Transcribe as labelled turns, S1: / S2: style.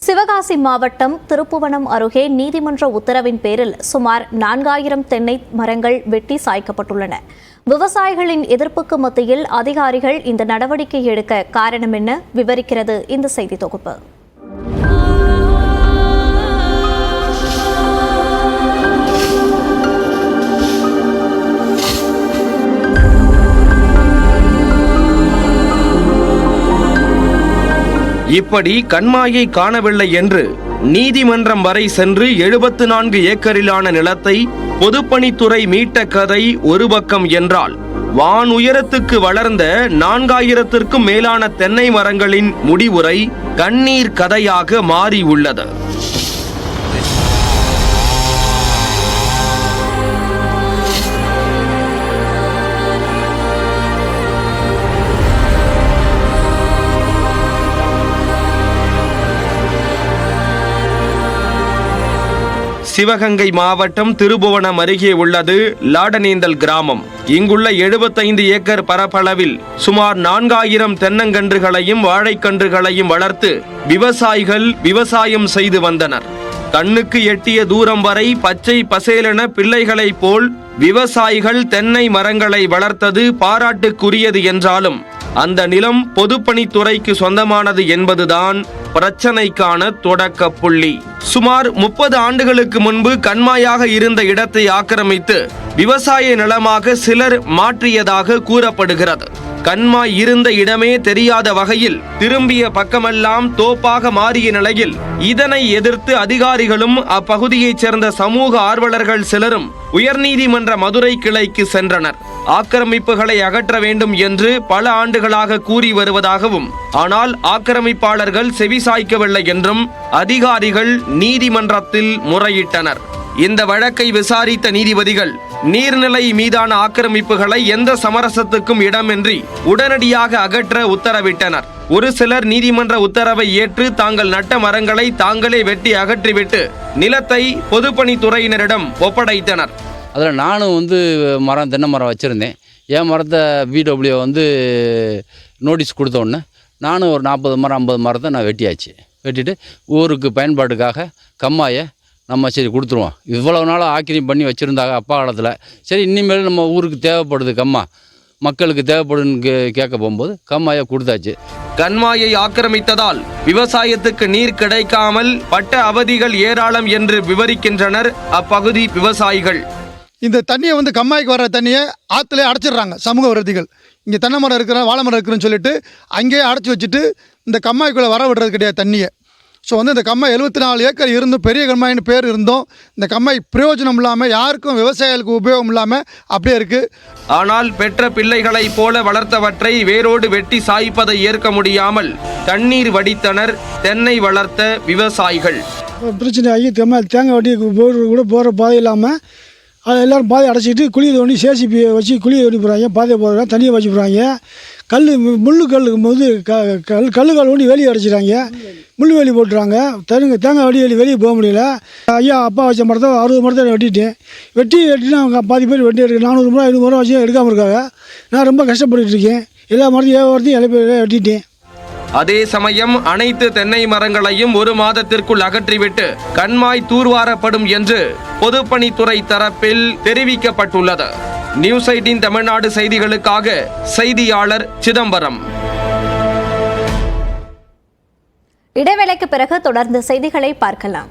S1: சிவகாசி மாவட்டம் திருப்புவனம் அருகே நீதிமன்ற உத்தரவின் பேரில் சுமார் 4000 தென்னை மரங்கள் வெட்டி சாய்க்கப்பட்டுள்ளன. விவசாயிகளின் எதிர்ப்புக்கு மத்தியில் அதிகாரிகள் இந்த நடவடிக்கை எடுக்க காரணம் என்ன விவரிக்கிறது இந்த செய்தி தொகுப்பு.
S2: இப்படி கண்மாயை காணவில்லை என்று நீதிமன்றம் வரை சென்று 74 ஏக்கரிலான நிலத்தை பொதுப்பணித்துறை மீட்ட கதை ஒரு பக்கம் என்றால், வான் உயரத்துக்கு வளர்ந்த 4000ற்கும் மேலான தென்னை மரங்களின் முடிவுரை கண்ணீர் கதையாக மாறி உள்ளது. சிவகங்கை மாவட்டம் திருப்புவனம் அருகே உள்ளது லாடனேந்தல் கிராமம். இங்குள்ள 75 ஏக்கர் பரப்பளவில் சுமார் 4000 தென்னங்கன்றுகளையும் வாழைக்கன்றுகளையும் வளர்த்து விவசாயிகள் விவசாயம் செய்து வந்தனர். கண்ணுக்கு எட்டிய தூரம் வரை பச்சை பசேலென பிள்ளைகளைப் போல் விவசாயிகள் தென்னை மரங்களை வளர்த்தது பாராட்டுக்குரியது என்றாலும், அந்த நிலம் பொதுப்பணித்துறைக்கு சொந்தமானது என்பதுதான் பிரச்சனைக்கான தொடக்க புள்ளி. சுமார் 30 ஆண்டுகளுக்கு முன்பு கண்மாயாக இருந்த இடத்தை ஆக்கிரமித்து விவசாய நிலமாக சிலர் மாற்றியதாக கூறப்படுகிறது. கண்மாய் இருந்த இடமே தெரியாத வகையில் திரும்பிய பக்கமெல்லாம் தோப்பாக மாறிய நிலையில் இதனை எதிர்த்து அதிகாரிகளும் அப்பகுதியைச் சேர்ந்த சமூக ஆர்வலர்கள் சிலரும் உயர்நீதிமன்ற மதுரை கிளைக்கு சென்றனர். ஆக்கிரமிப்புகளை அகற்ற வேண்டும் என்று பல ஆண்டுகளாக கூறி வருவதாகவும், ஆனால் ஆக்கிரமிப்பாளர்கள் செவிசாய்க்கவில்லை என்றும் அதிகாரிகள் நீதிமன்றத்தில் முறையிட்டனர். இந்த வழக்கை விசாரித்த நீதிபதிகள் நீர்நிலை மீதான ஆக்கிரமிப்புகளை எந்த சமரசத்துக்கும் இடமின்றி உடனடியாக அகற்ற உத்தரவிட்டனர். ஒரு சிலர் நீதிமன்ற உத்தரவை ஏற்று தாங்கள் நட்ட மரங்களை தாங்களே வெட்டி அகற்றிவிட்டு நிலத்தை பொதுப்பணித்துறையினரிடம் ஒப்படைத்தனர்.
S3: அதில் நானும் தென்னை மரம் வச்சுருந்தேன். என் மரத்தை பிடபிள்யூ நோட்டீஸ் கொடுத்தோன்னே நானும் ஒரு 40 மரம் 50 மரத்தை நான் வெட்டிட்டு ஊருக்கு பயன்பாட்டுக்காக கம்மாயை நம்ம சரி கொடுத்துருவோம். இவ்வளவு நாளாக ஆக்கிரமிப்பு பண்ணி வச்சுருந்தாங்க அப்பா காலத்தில். சரி, இனிமேல் நம்ம ஊருக்கு தேவைப்படுது கம்மா, மக்களுக்கு தேவைப்படுன்னு கேட்க போகும்போது கம்மாயை கொடுத்தாச்சு.
S2: கண்மாயை ஆக்கிரமித்ததால் விவசாயத்துக்கு நீர் கிடைக்காமல் பட்ட அவதிகள் ஏராளம் என்று விவரிக்கின்றனர் அப்பகுதி விவசாயிகள்.
S4: இந்த தண்ணியை கம்மாய்க்கு வர தண்ணியை ஆற்றுலேயே அடைச்சிடுறாங்க சமூக விரோதிகள். இங்கே தென்னை மரம் இருக்கிற வாழை மரம் இருக்குன்னு சொல்லிட்டு அங்கேயே அடைச்சி வச்சுட்டு இந்த கம்மாய்க்குள்ளே வர விடுறது கிடையாது தண்ணியை. ஸோ இந்த கம்மாய் 74 ஏக்கர் இருந்தும் பெரிய கம்மாயின்னு பேர் இருந்தும் இந்த கம்மாய் பிரயோஜனம் இல்லாமல் யாருக்கும் விவசாயிகளுக்கு உபயோகம் இல்லாமல் அப்படியே இருக்குது.
S2: ஆனால் பெற்ற பிள்ளைகளைப் போல வளர்த்தவற்றை வேரோடு வெட்டி சாய்ப்பதை ஏற்க முடியாமல் கண்ணீர் வடித்தனர் தென்னை வளர்த்த விவசாயிகள்.
S5: பிரச்சனை ஆகி தேங்காய் வட்டி கூட போகிற பாதை இல்லாமல் அதை எல்லோரும் பாதை அடைச்சிக்கிட்டு குழியை தோண்டி சேசிபி வச்சு குழியை தோண்டி போகிறாங்க, பாதையை போடுறாங்க, தண்ணியை வச்சு போகிறாங்க. முள்ளு கல் ஒண்டி வெளியே அடைச்சிட்டாங்க, முள் வேலி போட்டுறாங்க. தேங்காய் வடி வெளியே போக முடியல. ஐயா அப்பா வச்ச மரத்தை 60 மரத்தை வெட்டினா அவங்க பாதி பேர் வெட்டி எடுக்க 400 மரம் 500 மரம் வச்சு எடுக்காமல் இருக்காங்க. நான் ரொம்ப கஷ்டப்பட்டு இருக்கேன். எல்லா மரத்தையும் வெட்டிட்டேன்.
S2: அதே சமயம் அனைத்து தென்னை மரங்களையும் 1 மாதத்திற்குள் அகற்றிவிட்டு கண்மாய் தூர்வாரப்படும் என்று பொதுப்பணித்துறை தரப்பில் தெரிவிக்கப்பட்டுள்ளது. நியூஸ் 18 தமிழ்நாடு செய்திகளுக்காக செய்தியாளர் சிதம்பரம்.
S1: இடைவேளைக்கு பிறகு தொடர்ந்து செய்திகளை பார்க்கலாம்.